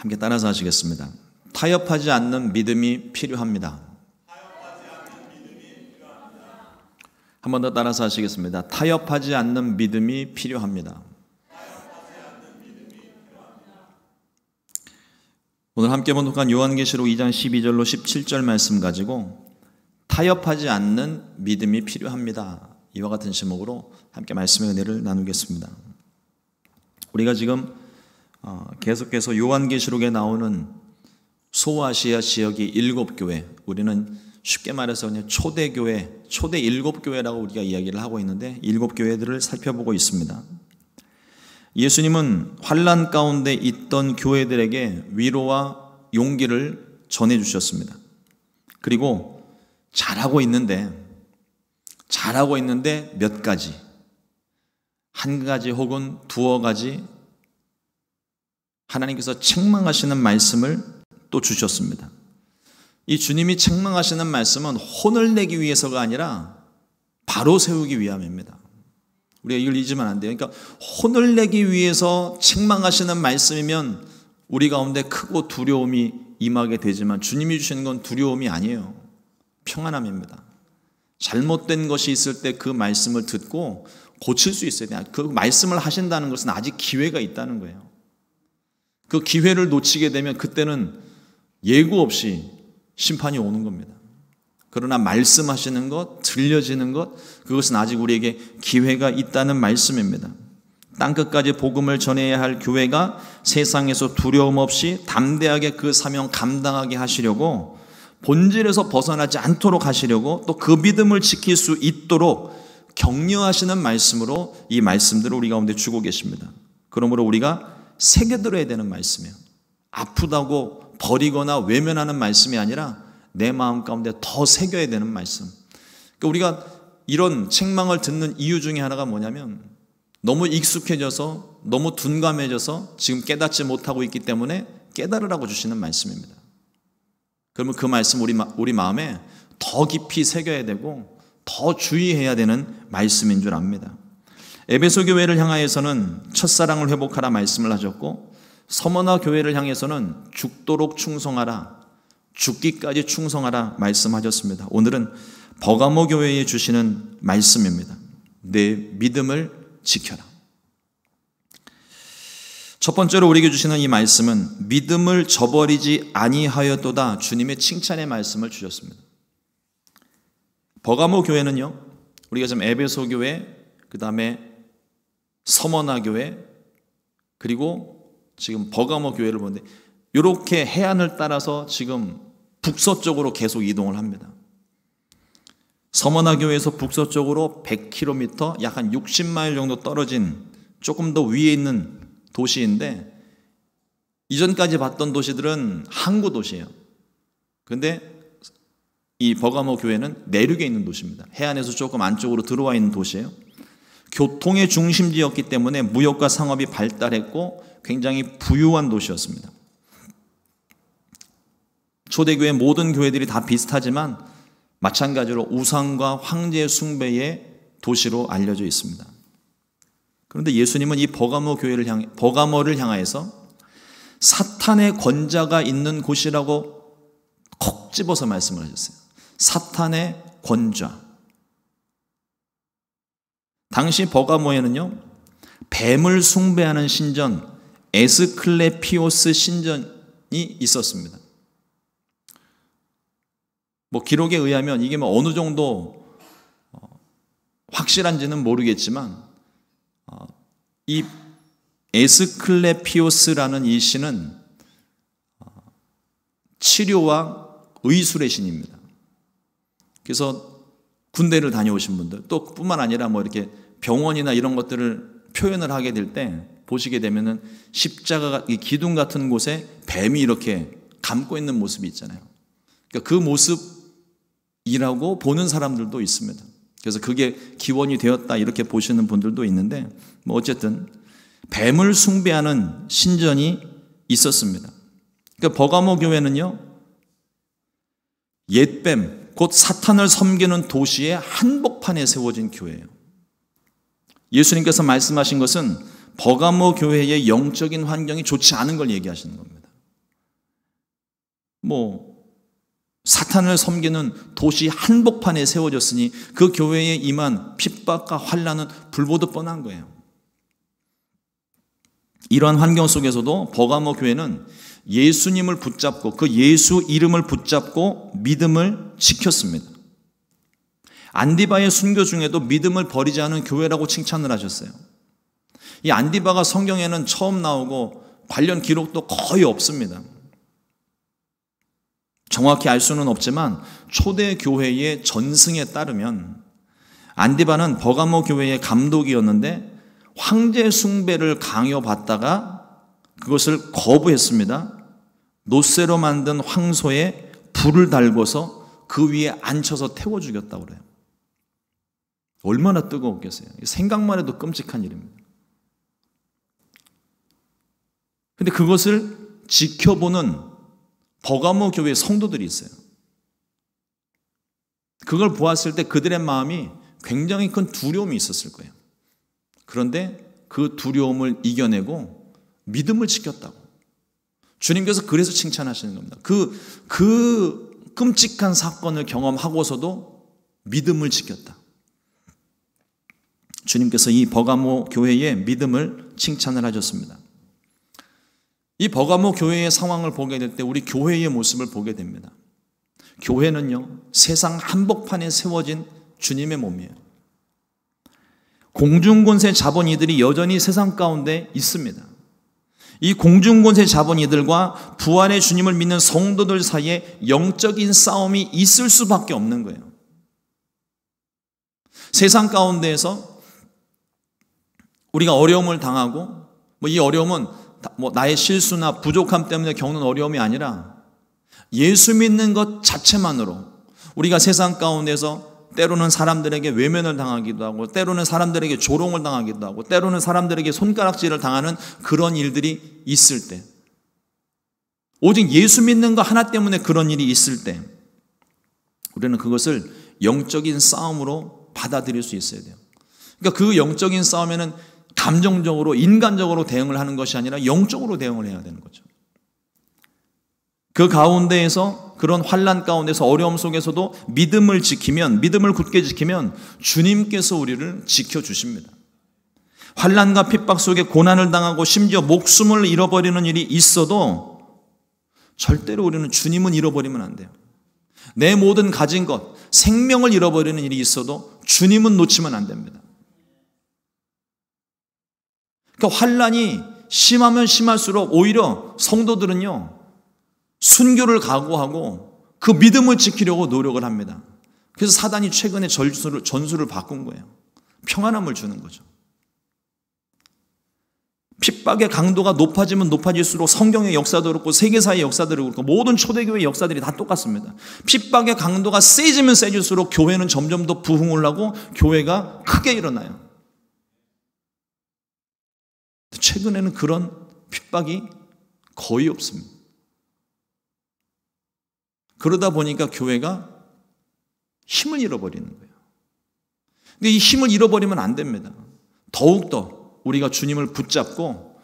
함께 따라서 하시겠습니다. 타협하지 않는 믿음이 필요합니다. 한 번 더 따라서 하시겠습니다. 타협하지 않는 믿음이 필요합니다. 오늘 함께 본독한 요한계시록 2장 12절로 17절 말씀 가지고 타협하지 않는 믿음이 필요합니다. 이와 같은 제목으로 함께 말씀의 은혜를 나누겠습니다. 우리가 지금 계속해서 요한계시록에 나오는 소아시아 지역의 7교회, 우리는 쉽게 말해서 그냥 초대교회, 초대 7교회라고 우리가 이야기를 하고 있는데 7교회들을 살펴보고 있습니다. 예수님은 환난 가운데 있던 교회들에게 위로와 용기를 전해주셨습니다. 그리고 잘하고 있는데 몇 가지, 한 가지 혹은 두어 가지 하나님께서 책망하시는 말씀을 또 주셨습니다. 이 주님이 책망하시는 말씀은 혼을 내기 위해서가 아니라 바로 세우기 위함입니다. 우리가 이걸 잊으면 안 돼요. 그러니까 혼을 내기 위해서 책망하시는 말씀이면 우리 가운데 크고 두려움이 임하게 되지만 주님이 주시는 건 두려움이 아니에요. 평안함입니다. 잘못된 것이 있을 때 그 말씀을 듣고 고칠 수 있어야 돼요. 그 말씀을 하신다는 것은 아직 기회가 있다는 거예요. 그 기회를 놓치게 되면 그때는 예고 없이 심판이 오는 겁니다. 그러나 말씀하시는 것, 들려지는 것, 그것은 아직 우리에게 기회가 있다는 말씀입니다. 땅끝까지 복음을 전해야 할 교회가 세상에서 두려움 없이 담대하게 그 사명 감당하게 하시려고, 본질에서 벗어나지 않도록 하시려고, 또 그 믿음을 지킬 수 있도록 격려하시는 말씀으로 이 말씀들을 우리 가운데 주고 계십니다. 그러므로 우리가 새겨들어야 되는 말씀이에요. 아프다고 버리거나 외면하는 말씀이 아니라 내 마음 가운데 더 새겨야 되는 말씀. 그러니까 우리가 이런 책망을 듣는 이유 중에 하나가 뭐냐면 너무 익숙해져서 너무 둔감해져서 지금 깨닫지 못하고 있기 때문에 깨달으라고 주시는 말씀입니다. 그러면 그 말씀 우리 마음에 더 깊이 새겨야 되고 더 주의해야 되는 말씀인 줄 압니다. 에베소 교회를 향하여서는 첫사랑을 회복하라 말씀을 하셨고, 서머나 교회를 향해서는 죽도록 충성하라, 죽기까지 충성하라 말씀하셨습니다. 오늘은 버가모 교회에 주시는 말씀입니다. 내 믿음을 지켜라. 첫 번째로 우리에게 주시는 이 말씀은 믿음을 저버리지 아니하였도다, 주님의 칭찬의 말씀을 주셨습니다. 버가모 교회는요, 우리가 지금 에베소 교회, 그 다음에 서머나 교회, 그리고 지금 버가모 교회를 보는데 이렇게 해안을 따라서 지금 북서쪽으로 계속 이동을 합니다. 서머나 교회에서 북서쪽으로 100km, 약 한 60마일 정도 떨어진 조금 더 위에 있는 도시인데, 이전까지 봤던 도시들은 항구 도시예요. 그런데 이 버가모 교회는 내륙에 있는 도시입니다. 해안에서 조금 안쪽으로 들어와 있는 도시예요. 교통의 중심지였기 때문에 무역과 상업이 발달했고 굉장히 부유한 도시였습니다. 초대교회 모든 교회들이 다 비슷하지만 마찬가지로 우상과 황제 숭배의 도시로 알려져 있습니다. 그런데 예수님은 이 버가모를 향하여서 사탄의 권자가 있는 곳이라고 콕 집어서 말씀을 하셨어요. 사탄의 권자. 당시 버가모에는요, 뱀을 숭배하는 신전, 에스클레피오스 신전이 있었습니다. 기록에 의하면 이게 어느 정도 확실한지는 모르겠지만, 이 에스클레피오스라는 이 신은 치료와 의술의 신입니다. 그래서 군대를 다녀오신 분들, 또 뿐만 아니라 이렇게 병원이나 이런 것들을 표현을 하게 될 때 보시게 되면은 십자가 기둥 같은 곳에 뱀이 이렇게 감고 있는 모습이 있잖아요. 그러니까 그 모습이라고 보는 사람들도 있습니다. 그래서 그게 기원이 되었다 이렇게 보시는 분들도 있는데, 어쨌든 뱀을 숭배하는 신전이 있었습니다. 그러니까 버가모 교회는요, 옛뱀, 곧 사탄을 섬기는 도시의 한복판에 세워진 교회예요. 예수님께서 말씀하신 것은 버가모 교회의 영적인 환경이 좋지 않은 걸 얘기하시는 겁니다. 사탄을 섬기는 도시 한복판에 세워졌으니 그 교회에 임한 핍박과 환난은 불보듯 뻔한 거예요. 이러한 환경 속에서도 버가모 교회는 예수님을 붙잡고 그 예수 이름을 붙잡고 믿음을 지켰습니다. 안디바의 순교 중에도 믿음을 버리지 않은 교회라고 칭찬을 하셨어요. 이 안디바가 성경에는 처음 나오고 관련 기록도 거의 없습니다. 정확히 알 수는 없지만 초대 교회의 전승에 따르면 안디바는 버가모 교회의 감독이었는데 황제 숭배를 강요받다가 그것을 거부했습니다. 노쇠로 만든 황소에 불을 달궈서 그 위에 앉혀서 태워 죽였다고 그래요. 얼마나 뜨거웠겠어요. 생각만 해도 끔찍한 일입니다. 근데 그것을 지켜보는 버가모 교회 성도들이 있어요. 그걸 보았을 때 그들의 마음이 굉장히 큰 두려움이 있었을 거예요. 그런데 그 두려움을 이겨내고 믿음을 지켰다고. 주님께서 그래서 칭찬하시는 겁니다. 그 끔찍한 사건을 경험하고서도 믿음을 지켰다. 주님께서 이 버가모 교회의 믿음을 칭찬을 하셨습니다. 이 버가모 교회의 상황을 보게 될 때 우리 교회의 모습을 보게 됩니다. 교회는요, 세상 한복판에 세워진 주님의 몸이에요. 공중권세 자본이들이 여전히 세상 가운데 있습니다. 이 공중권세 자본이들과 부활의 주님을 믿는 성도들 사이에 영적인 싸움이 있을 수밖에 없는 거예요. 세상 가운데에서 우리가 어려움을 당하고 이 어려움은 나의 실수나 부족함 때문에 겪는 어려움이 아니라 예수 믿는 것 자체만으로 우리가 세상 가운데서 때로는 사람들에게 외면을 당하기도 하고 때로는 사람들에게 조롱을 당하기도 하고 때로는 사람들에게 손가락질을 당하는 그런 일들이 있을 때, 오직 예수 믿는 것 하나 때문에 그런 일이 있을 때 우리는 그것을 영적인 싸움으로 받아들일 수 있어야 돼요. 그러니까 그 영적인 싸움에는 감정적으로 인간적으로 대응을 하는 것이 아니라 영적으로 대응을 해야 되는 거죠. 그 가운데에서 그런 환난 가운데서 어려움 속에서도 믿음을 굳게 지키면 주님께서 우리를 지켜주십니다. 환난과 핍박 속에 고난을 당하고 심지어 목숨을 잃어버리는 일이 있어도 절대로 우리는 주님은 잃어버리면 안 돼요. 내 모든 가진 것, 생명을 잃어버리는 일이 있어도 주님은 놓치면 안 됩니다. 그러니까 환난이 심하면 심할수록 오히려 성도들은요, 순교를 각오하고 그 믿음을 지키려고 노력을 합니다. 그래서 사단이 최근에 전술을 바꾼 거예요. 평안함을 주는 거죠. 핍박의 강도가 높아지면 높아질수록 성경의 역사도 그렇고 세계사의 역사들도 그렇고 모든 초대교회의 역사들이 다 똑같습니다. 핍박의 강도가 세지면 세질수록 교회는 점점 더 부흥을 하고 교회가 크게 일어나요. 최근에는 그런 핍박이 거의 없습니다. 그러다 보니까 교회가 힘을 잃어버리는 거예요. 근데 이 힘을 잃어버리면 안 됩니다. 더욱더 우리가 주님을 붙잡고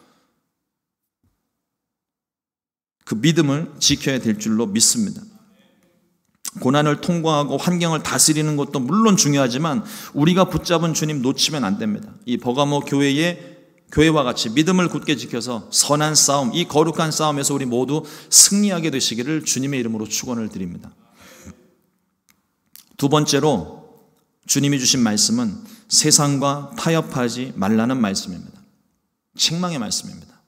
그 믿음을 지켜야 될 줄로 믿습니다. 고난을 통과하고 환경을 다스리는 것도 물론 중요하지만 우리가 붙잡은 주님 놓치면 안 됩니다. 이 버가모 교회와 같이 믿음을 굳게 지켜서 선한 싸움, 이 거룩한 싸움에서 우리 모두 승리하게 되시기를 주님의 이름으로 축원을 드립니다. 두 번째로 주님이 주신 말씀은 세상과 타협하지 말라는 말씀입니다. 책망의 말씀입니다.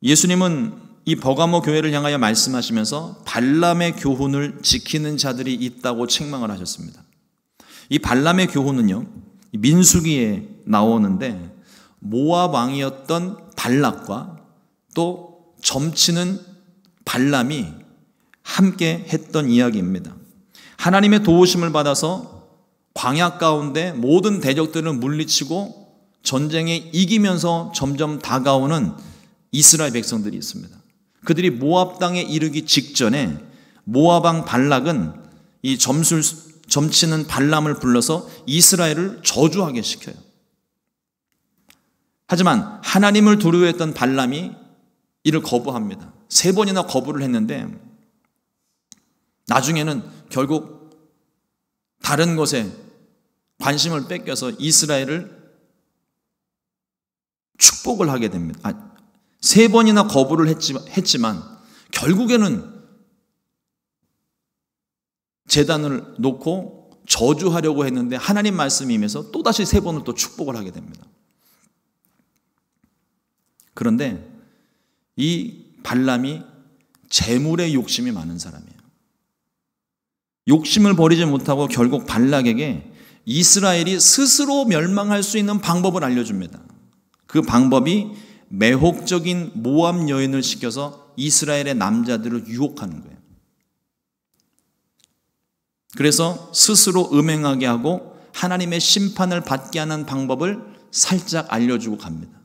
예수님은 이 버가모 교회를 향하여 말씀하시면서 발람의 교훈을 지키는 자들이 있다고 책망을 하셨습니다. 이 발람의 교훈은요, 민수기에 나오는데 모압 왕이었던 발락과 또 점치는 발람이 함께 했던 이야기입니다. 하나님의 도우심을 받아서 광야 가운데 모든 대적들을 물리치고 전쟁에 이기면서 점점 다가오는 이스라엘 백성들이 있습니다. 그들이 모압 땅에 이르기 직전에 모압 왕 발락은 이 점치는 발람을 불러서 이스라엘을 저주하게 시켜요. 하지만 하나님을 두려워했던 발람이 이를 거부합니다. 3번이나 거부를 했는데 나중에는 결국 다른 것에 관심을 뺏겨서 이스라엘을 축복을 하게 됩니다. 3번이나 거부를 했지만 결국에는 제단을 놓고 저주하려고 했는데 하나님 말씀이 임해서 또다시 3번을 또 축복을 하게 됩니다. 그런데 이 발람이 재물의 욕심이 많은 사람이에요. 욕심을 버리지 못하고 결국 발락에게 이스라엘이 스스로 멸망할 수 있는 방법을 알려줍니다. 그 방법이 매혹적인 모압 여인을 시켜서 이스라엘의 남자들을 유혹하는 거예요. 그래서 스스로 음행하게 하고 하나님의 심판을 받게 하는 방법을 살짝 알려주고 갑니다.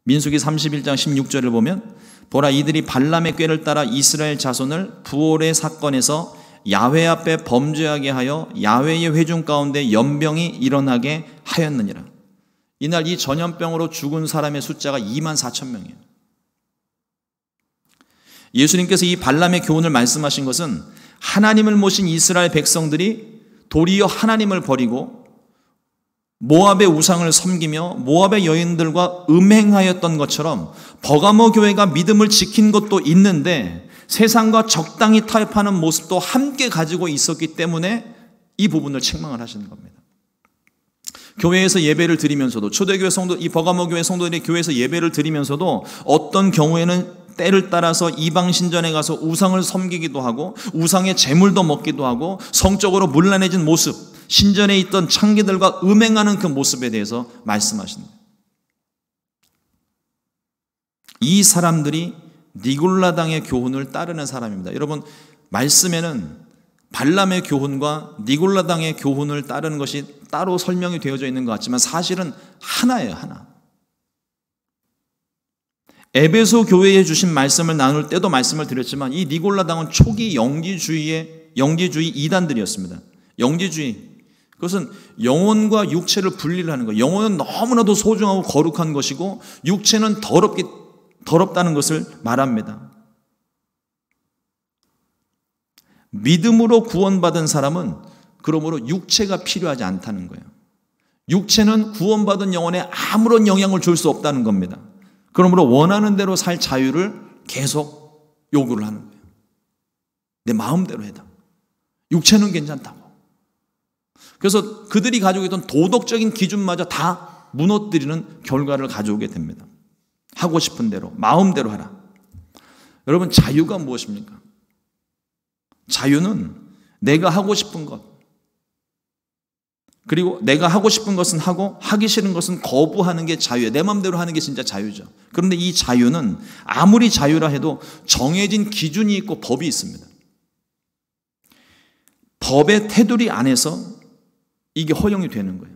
민수기 31장 16절을 보면 보라 이들이 발람의 꾀를 따라 이스라엘 자손을 부올의 사건에서 야훼 앞에 범죄하게 하여 야훼의 회중 가운데 연병이 일어나게 하였느니라. 이날 이 전염병으로 죽은 사람의 숫자가 24,000명이에요. 예수님께서 이 발람의 교훈을 말씀하신 것은 하나님을 모신 이스라엘 백성들이 도리어 하나님을 버리고 모압의 우상을 섬기며 모압의 여인들과 음행하였던 것처럼 버가모 교회가 믿음을 지킨 것도 있는데 세상과 적당히 타협하는 모습도 함께 가지고 있었기 때문에 이 부분을 책망을 하시는 겁니다. 교회에서 예배를 드리면서도 초대교회 성도, 이 버가모 교회 성도들이 교회에서 예배를 드리면서도 어떤 경우에는 때를 따라서 이방 신전에 가서 우상을 섬기기도 하고 우상의 제물도 먹기도 하고 성적으로 문란해진 모습, 신전에 있던 창기들과 음행하는 그 모습에 대해서 말씀하십니다. 이 사람들이 니골라당의 교훈을 따르는 사람입니다. 여러분, 말씀에는 발람의 교훈과 니골라당의 교훈을 따르는 것이 따로 설명이 되어져 있는 것 같지만 사실은 하나예요, 하나. 에베소 교회에 주신 말씀을 나눌 때도 말씀을 드렸지만 이 니골라당은 초기 영지주의 이단들이었습니다. 영지주의. 그것은 영혼과 육체를 분리를 하는 거예요. 영혼은 너무나도 소중하고 거룩한 것이고 육체는 더럽다는 것을 말합니다. 믿음으로 구원받은 사람은 그러므로 육체가 필요하지 않다는 거예요. 육체는 구원받은 영혼에 아무런 영향을 줄 수 없다는 겁니다. 그러므로 원하는 대로 살 자유를 계속 요구를 하는 거예요. 내 마음대로 해다. 육체는 괜찮다고. 그래서 그들이 가지고 있던 도덕적인 기준마저 다 무너뜨리는 결과를 가져오게 됩니다. 하고 싶은 대로, 마음대로 하라. 여러분, 자유가 무엇입니까? 자유는 내가 하고 싶은 것, 그리고 내가 하고 싶은 것은 하고 하기 싫은 것은 거부하는 게 자유예요. 내 마음대로 하는 게 진짜 자유죠. 그런데 이 자유는 아무리 자유라 해도 정해진 기준이 있고 법이 있습니다. 법의 테두리 안에서 이게 허용이 되는 거예요.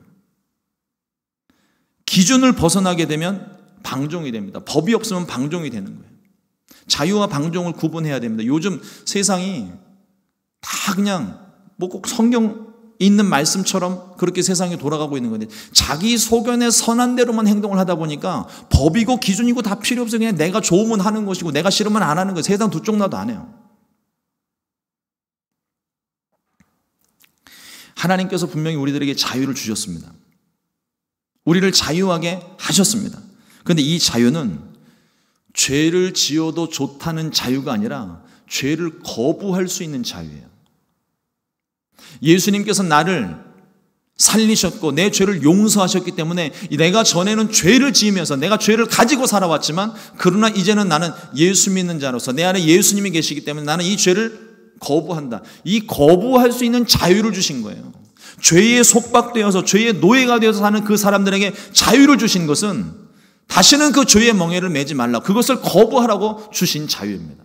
기준을 벗어나게 되면 방종이 됩니다. 법이 없으면 방종이 되는 거예요. 자유와 방종을 구분해야 됩니다. 요즘 세상이 다 그냥 뭐 꼭 성경 있는 말씀처럼 그렇게 세상이 돌아가고 있는 건데 자기 소견에 선한 대로만 행동을 하다 보니까 법이고 기준이고 다 필요 없어요. 그냥 내가 좋으면 하는 것이고 내가 싫으면 안 하는 거예요. 세상 두 쪽 나도 안 해요. 하나님께서 분명히 우리들에게 자유를 주셨습니다. 우리를 자유하게 하셨습니다. 그런데 이 자유는 죄를 지어도 좋다는 자유가 아니라 죄를 거부할 수 있는 자유예요. 예수님께서 나를 살리셨고 내 죄를 용서하셨기 때문에 내가 전에는 죄를 지으면서 내가 죄를 가지고 살아왔지만 그러나 이제는 나는 예수 믿는 자로서 내 안에 예수님이 계시기 때문에 나는 이 죄를 거부한다. 이 거부할 수 있는 자유를 주신 거예요. 죄에 속박되어서 죄의 노예가 되어서 사는 그 사람들에게 자유를 주신 것은 다시는 그 죄의 멍에를 매지 말라. 그것을 거부하라고 주신 자유입니다.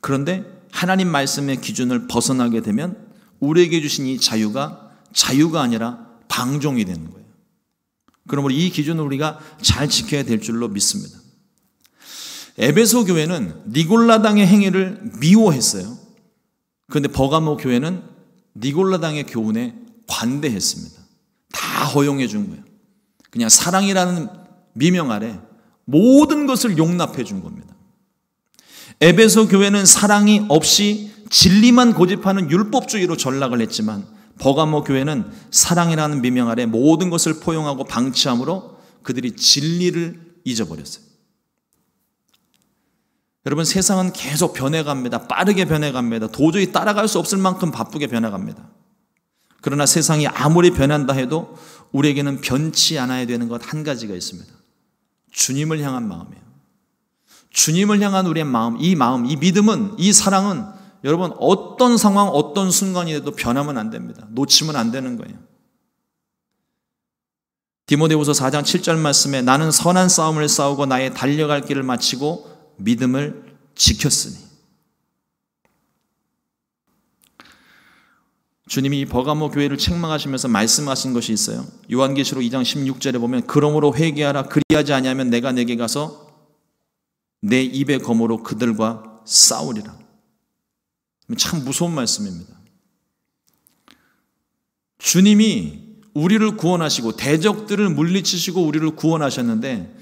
그런데 하나님 말씀의 기준을 벗어나게 되면 우리에게 주신 이 자유가 아니라 방종이 되는 거예요. 그러므로 이 기준을 우리가 잘 지켜야 될 줄로 믿습니다. 에베소 교회는 니골라당의 행위를 미워했어요. 그런데 버가모 교회는 니골라당의 교훈에 관대했습니다. 다 허용해 준 거예요. 그냥 사랑이라는 미명 아래 모든 것을 용납해 준 겁니다. 에베소 교회는 사랑이 없이 진리만 고집하는 율법주의로 전락을 했지만 버가모 교회는 사랑이라는 미명 아래 모든 것을 포용하고 방치함으로 그들이 진리를 잊어버렸어요. 여러분, 세상은 계속 변해갑니다. 빠르게 변해갑니다. 도저히 따라갈 수 없을 만큼 바쁘게 변해갑니다. 그러나 세상이 아무리 변한다 해도 우리에게는 변치 않아야 되는 것 한 가지가 있습니다. 주님을 향한 마음이에요. 주님을 향한 우리의 마음, 이 믿음은, 이 사랑은 여러분 어떤 상황, 어떤 순간이라도 변하면 안 됩니다. 놓치면 안 되는 거예요. 디모데후서 4장 7절 말씀에 나는 선한 싸움을 싸우고 나의 달려갈 길을 마치고 믿음을 지켰으니. 주님이 이 버가모 교회를 책망하시면서 말씀하신 것이 있어요. 요한계시록 2장 16절에 보면 그러므로 회개하라. 그리하지 아니하면 내가 내게 가서 내 입의 검으로 그들과 싸우리라. 참 무서운 말씀입니다. 주님이 우리를 구원하시고 대적들을 물리치시고 우리를 구원하셨는데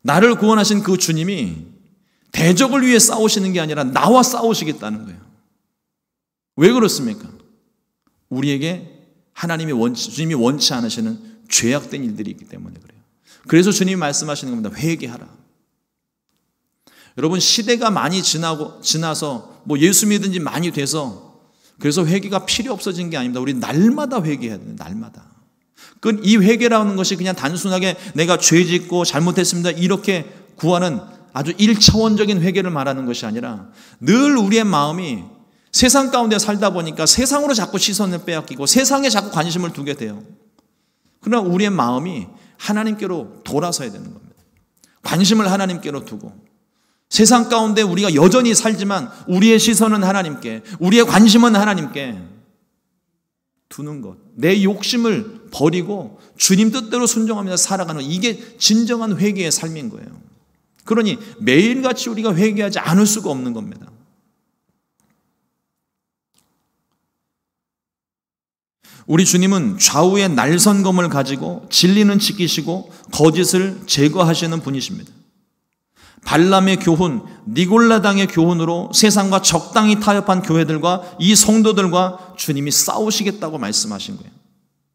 나를 구원하신 그 주님이 대적을 위해 싸우시는 게 아니라 나와 싸우시겠다는 거예요. 왜 그렇습니까? 우리에게 주님이 원치 않으시는 죄악된 일들이 있기 때문에 그래요. 그래서 주님이 말씀하시는 겁니다. 회개하라. 여러분, 시대가 많이 지나서 예수 믿은 지 많이 돼서 그래서 회개가 필요 없어진 게 아닙니다. 우리 날마다 회개해야 돼요. 날마다. 이 회개라는 것이 그냥 단순하게 내가 죄 짓고 잘못했습니다 이렇게 구하는 아주 1차원적인 회개를 말하는 것이 아니라 늘 우리의 마음이 세상 가운데 살다 보니까 세상으로 자꾸 시선을 빼앗기고 세상에 자꾸 관심을 두게 돼요. 그러나 우리의 마음이 하나님께로 돌아서야 되는 겁니다. 관심을 하나님께로 두고 세상 가운데 우리가 여전히 살지만 우리의 시선은 하나님께, 우리의 관심은 하나님께 두는 것. 내 욕심을 버리고 주님 뜻대로 순종하면서 살아가는 이게 진정한 회개의 삶인 거예요. 그러니 매일같이 우리가 회개하지 않을 수가 없는 겁니다. 우리 주님은 좌우의 날선검을 가지고 진리는 지키시고 거짓을 제거하시는 분이십니다. 발람의 교훈, 니골라당의 교훈으로 세상과 적당히 타협한 교회들과 이 성도들과 주님이 싸우시겠다고 말씀하신 거예요.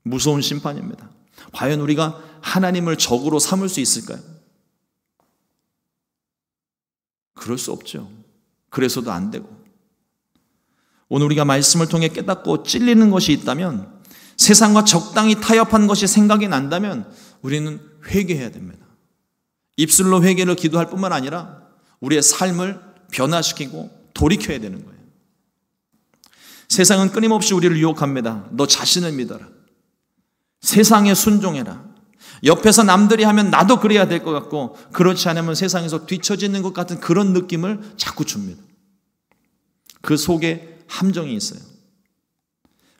무서운 심판입니다. 과연 우리가 하나님을 적으로 삼을 수 있을까요? 그럴 수 없죠. 그래서도 안 되고. 오늘 우리가 말씀을 통해 깨닫고 찔리는 것이 있다면, 세상과 적당히 타협한 것이 생각이 난다면 우리는 회개해야 됩니다. 입술로 회개를 기도할 뿐만 아니라 우리의 삶을 변화시키고 돌이켜야 되는 거예요. 세상은 끊임없이 우리를 유혹합니다. 너 자신을 믿어라. 세상에 순종해라. 옆에서 남들이 하면 나도 그래야 될 것 같고 그렇지 않으면 세상에서 뒤처지는 것 같은 그런 느낌을 자꾸 줍니다. 그 속에 함정이 있어요.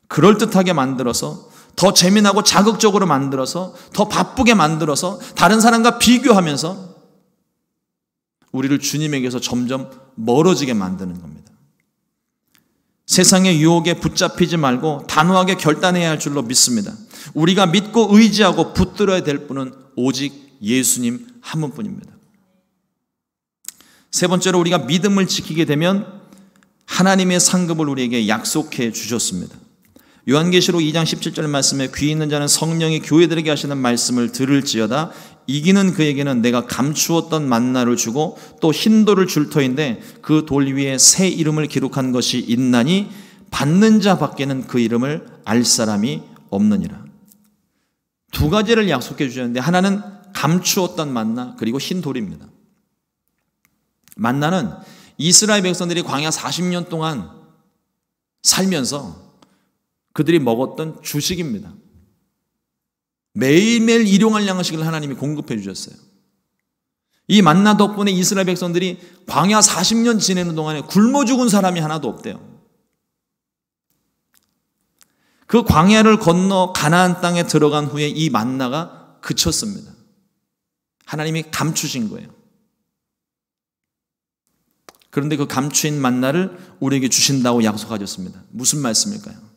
그럴듯하게 만들어서 더 재미나고 자극적으로 만들어서 더 바쁘게 만들어서 다른 사람과 비교하면서 우리를 주님에게서 점점 멀어지게 만드는 겁니다. 세상의 유혹에 붙잡히지 말고 단호하게 결단해야 할 줄로 믿습니다. 우리가 믿고 의지하고 붙들어야 될 분은 오직 예수님 한 분뿐입니다. 세 번째로 우리가 믿음을 지키게 되면 하나님의 상급을 우리에게 약속해 주셨습니다. 요한계시록 2장 17절 말씀에 귀 있는 자는 성령이 교회들에게 하시는 말씀을 들을지어다. 이기는 그에게는 내가 감추었던 만나를 주고 또 흰돌을 줄 터인데 그 돌 위에 새 이름을 기록한 것이 있나니 받는 자 밖에는 그 이름을 알 사람이 없느니라. 두 가지를 약속해 주셨는데 하나는 감추었던 만나 그리고 흰돌입니다. 만나는 이스라엘 백성들이 광야 40년 동안 살면서 그들이 먹었던 주식입니다. 매일매일 일용할 양식을 하나님이 공급해 주셨어요. 이 만나 덕분에 이스라엘 백성들이 광야 40년 지내는 동안에 굶어 죽은 사람이 하나도 없대요. 그 광야를 건너 가나안 땅에 들어간 후에 이 만나가 그쳤습니다. 하나님이 감추신 거예요. 그런데 그 감추인 만나를 우리에게 주신다고 약속하셨습니다. 무슨 말씀일까요?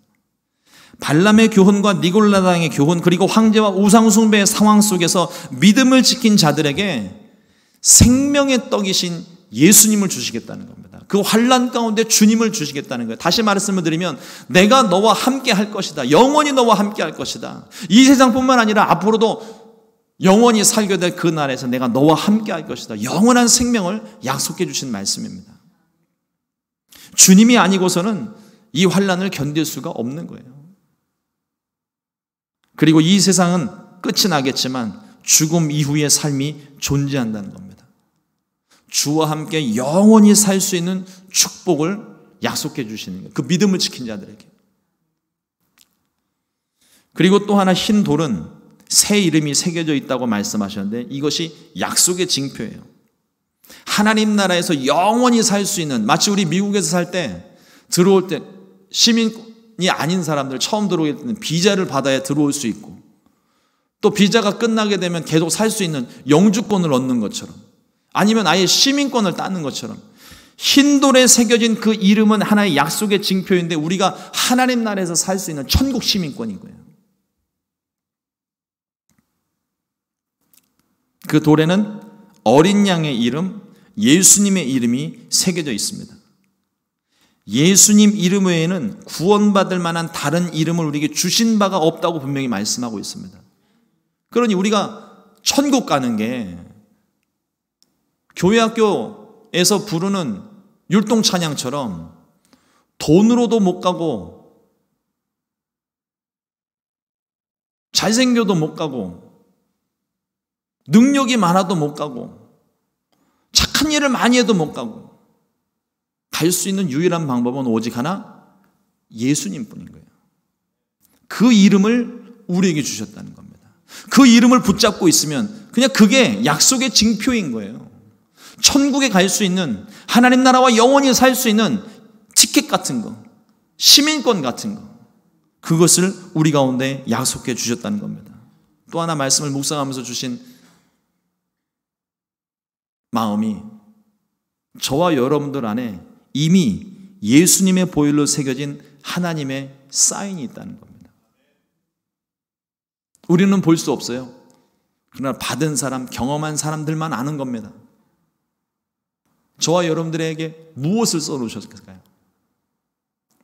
발람의 교훈과 니골라당의 교훈, 그리고 황제와 우상숭배의 상황 속에서 믿음을 지킨 자들에게 생명의 떡이신 예수님을 주시겠다는 겁니다. 그 환난 가운데 주님을 주시겠다는 거예요. 다시 말씀을 드리면 내가 너와 함께 할 것이다. 영원히 너와 함께 할 것이다. 이 세상뿐만 아니라 앞으로도 영원히 살게 될 그 날에서 내가 너와 함께 할 것이다. 영원한 생명을 약속해 주신 말씀입니다. 주님이 아니고서는 이 환난을 견딜 수가 없는 거예요. 그리고 이 세상은 끝이 나겠지만 죽음 이후의 삶이 존재한다는 겁니다. 주와 함께 영원히 살 수 있는 축복을 약속해 주시는 거예요. 그 믿음을 지킨 자들에게. 그리고 또 하나 흰 돌은 새 이름이 새겨져 있다고 말씀하셨는데 이것이 약속의 징표예요. 하나님 나라에서 영원히 살 수 있는, 마치 우리 미국에서 살 때 들어올 때 시민이 아닌 사람들 처음 들어올 때는 비자를 받아야 들어올 수 있고 또 비자가 끝나게 되면 계속 살 수 있는 영주권을 얻는 것처럼 아니면 아예 시민권을 따는 것처럼 흰돌에 새겨진 그 이름은 하나의 약속의 징표인데 우리가 하나님 나라에서 살 수 있는 천국 시민권인 거예요. 그 돌에는 어린 양의 이름, 예수님의 이름이 새겨져 있습니다. 예수님 이름 외에는 구원받을 만한 다른 이름을 우리에게 주신 바가 없다고 분명히 말씀하고 있습니다. 그러니 우리가 천국 가는 게 교회학교에서 부르는 율동찬양처럼 돈으로도 못 가고 잘생겨도 못 가고 능력이 많아도 못 가고 착한 일을 많이 해도 못 가고 갈 수 있는 유일한 방법은 오직 하나 예수님뿐인 거예요. 그 이름을 우리에게 주셨다는 겁니다. 그 이름을 붙잡고 있으면 그냥 그게 약속의 징표인 거예요. 천국에 갈 수 있는, 하나님 나라와 영원히 살 수 있는 티켓 같은 거, 시민권 같은 거, 그것을 우리 가운데 약속해 주셨다는 겁니다. 또 하나 말씀을 묵상하면서 주신 마음이 저와 여러분들 안에 이미 예수님의 보혈로 새겨진 하나님의 사인이 있다는 겁니다. 우리는 볼 수 없어요. 그러나 받은 사람, 경험한 사람들만 아는 겁니다. 저와 여러분들에게 무엇을 써놓으셨을까요?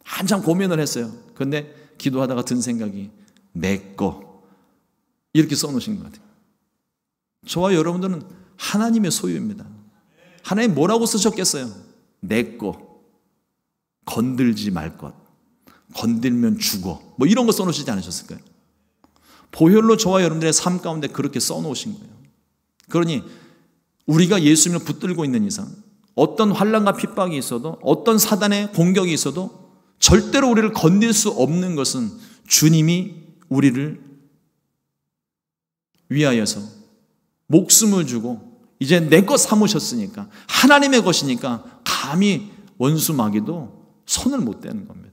한참 고민을 했어요. 그런데 기도하다가 든 생각이 내 거 이렇게 써놓으신 것 같아요. 저와 여러분들은 하나님의 소유입니다. 하나님 뭐라고 쓰셨겠어요? 내 거, 건들지 말 것, 건들면 죽어, 뭐 이런 거 써놓으시지 않으셨을까요? 보혈로 저와 여러분들의 삶 가운데 그렇게 써놓으신 거예요. 그러니 우리가 예수님을 붙들고 있는 이상 어떤 환난과 핍박이 있어도 어떤 사단의 공격이 있어도 절대로 우리를 건들 수 없는 것은 주님이 우리를 위하여서 목숨을 주고 이제 내 것 삼으셨으니까 하나님의 것이니까 감히 원수 마귀도 손을 못 대는 겁니다.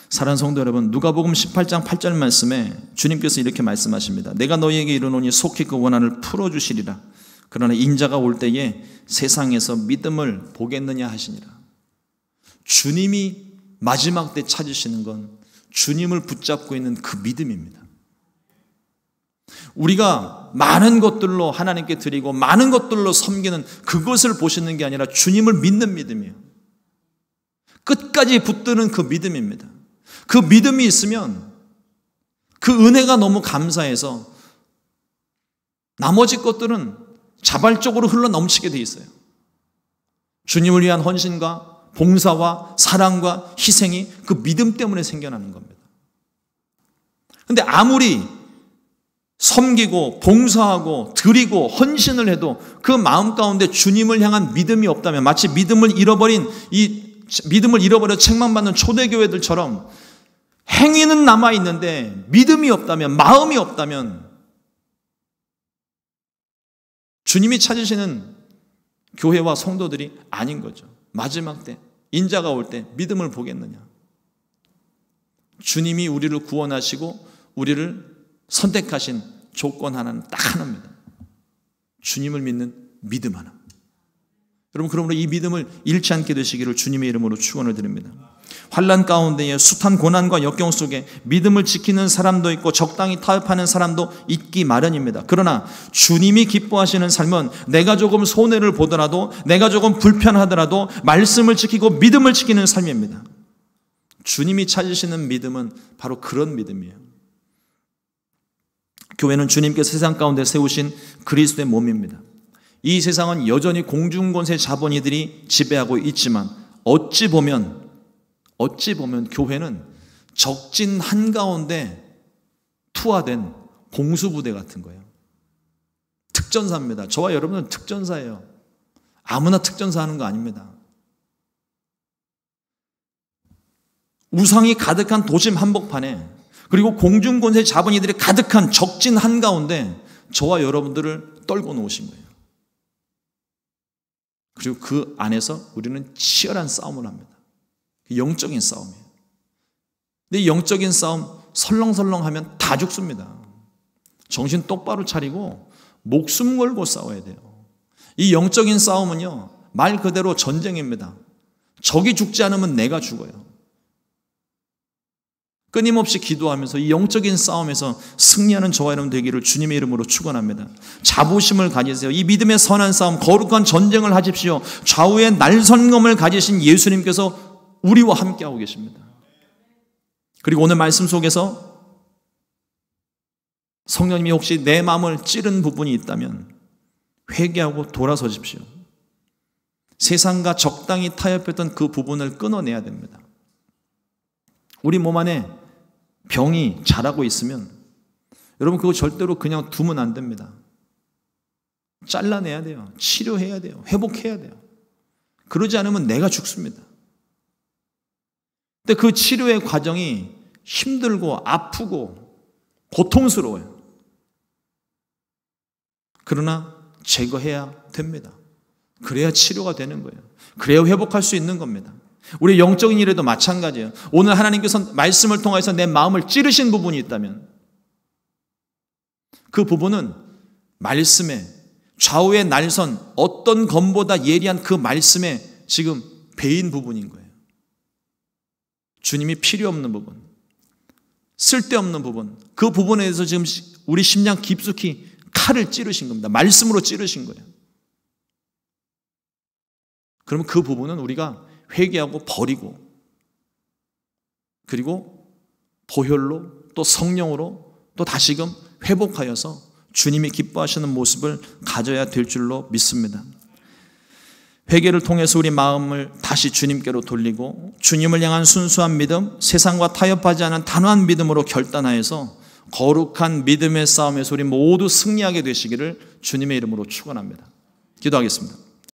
사랑하는 성도 여러분, 누가복음 18장 8절 말씀에 주님께서 이렇게 말씀하십니다. 내가 너희에게 이르노니 속히 그 원한을 풀어주시리라. 그러나 인자가 올 때에 세상에서 믿음을 보겠느냐 하시니라. 주님이 마지막 때 찾으시는 건 주님을 붙잡고 있는 그 믿음입니다. 우리가 많은 것들로 하나님께 드리고 많은 것들로 섬기는 그것을 보시는 게 아니라 주님을 믿는 믿음이에요. 끝까지 붙드는 그 믿음입니다. 그 믿음이 있으면 그 은혜가 너무 감사해서 나머지 것들은 자발적으로 흘러 넘치게 돼 있어요. 주님을 위한 헌신과 봉사와 사랑과 희생이 그 믿음 때문에 생겨나는 겁니다. 그런데 아무리 섬기고 봉사하고 드리고 헌신을 해도 그 마음 가운데 주님을 향한 믿음이 없다면 마치 믿음을 잃어버려 책망받는 초대교회들처럼 행위는 남아있는데 믿음이 없다면, 마음이 없다면 주님이 찾으시는 교회와 성도들이 아닌 거죠. 마지막 때, 인자가 올 때 믿음을 보겠느냐. 주님이 우리를 구원하시고 우리를 선택하신 조건 하나는 딱 하나입니다. 주님을 믿는 믿음 하나. 여러분, 그러므로 이 믿음을 잃지 않게 되시기를 주님의 이름으로 축원을 드립니다. 환난 가운데에 숱한 고난과 역경 속에 믿음을 지키는 사람도 있고 적당히 타협하는 사람도 있기 마련입니다. 그러나 주님이 기뻐하시는 삶은 내가 조금 손해를 보더라도, 내가 조금 불편하더라도 말씀을 지키고 믿음을 지키는 삶입니다. 주님이 찾으시는 믿음은 바로 그런 믿음이에요. 교회는 주님께서 세상 가운데 세우신 그리스도의 몸입니다. 이 세상은 여전히 공중권세 자본이들이 지배하고 있지만 어찌 보면 교회는 적진 한가운데 투하된 공수부대 같은 거예요. 특전사입니다. 저와 여러분은 특전사예요. 아무나 특전사 하는 거 아닙니다. 우상이 가득한 도심 한복판에, 그리고 공중권세 자본이들이 가득한 적진 한가운데 저와 여러분들을 떨고 놓으신 거예요. 그리고 그 안에서 우리는 치열한 싸움을 합니다. 영적인 싸움이에요. 근데 이 영적인 싸움 설렁설렁하면 다 죽습니다. 정신 똑바로 차리고 목숨 걸고 싸워야 돼요. 이 영적인 싸움은요, 말 그대로 전쟁입니다. 적이 죽지 않으면 내가 죽어요. 끊임없이 기도하면서 이 영적인 싸움에서 승리하는 저와 여러분 되기를 주님의 이름으로 축원합니다. 자부심을 가지세요. 이 믿음의 선한 싸움, 거룩한 전쟁을 하십시오. 좌우의 날선검을 가지신 예수님께서 우리와 함께하고 계십니다. 그리고 오늘 말씀 속에서 성령님이 혹시 내 마음을 찌른 부분이 있다면 회개하고 돌아서십시오. 세상과 적당히 타협했던 그 부분을 끊어내야 됩니다. 우리 몸 안에 병이 자라고 있으면 여러분 그거 절대로 그냥 두면 안 됩니다. 잘라내야 돼요. 치료해야 돼요. 회복해야 돼요. 그러지 않으면 내가 죽습니다. 근데 그 치료의 과정이 힘들고 아프고 고통스러워요. 그러나 제거해야 됩니다. 그래야 치료가 되는 거예요. 그래야 회복할 수 있는 겁니다. 우리 영적인 일에도 마찬가지예요. 오늘 하나님께서 말씀을 통해서 내 마음을 찌르신 부분이 있다면 그 부분은 말씀에, 좌우의 날선, 어떤 검보다 예리한 그 말씀에 지금 베인 부분인 거예요. 주님이 필요 없는 부분, 쓸데없는 부분, 그 부분에 대해서 지금 우리 심장 깊숙이 칼을 찌르신 겁니다. 말씀으로 찌르신 거예요. 그러면 그 부분은 우리가 회개하고 버리고, 그리고 보혈로 또 성령으로 또 다시금 회복하여서 주님이 기뻐하시는 모습을 가져야 될 줄로 믿습니다. 회개를 통해서 우리 마음을 다시 주님께로 돌리고 주님을 향한 순수한 믿음, 세상과 타협하지 않은 단호한 믿음으로 결단하여서 거룩한 믿음의 싸움에서 우리 모두 승리하게 되시기를 주님의 이름으로 축원합니다. 기도하겠습니다.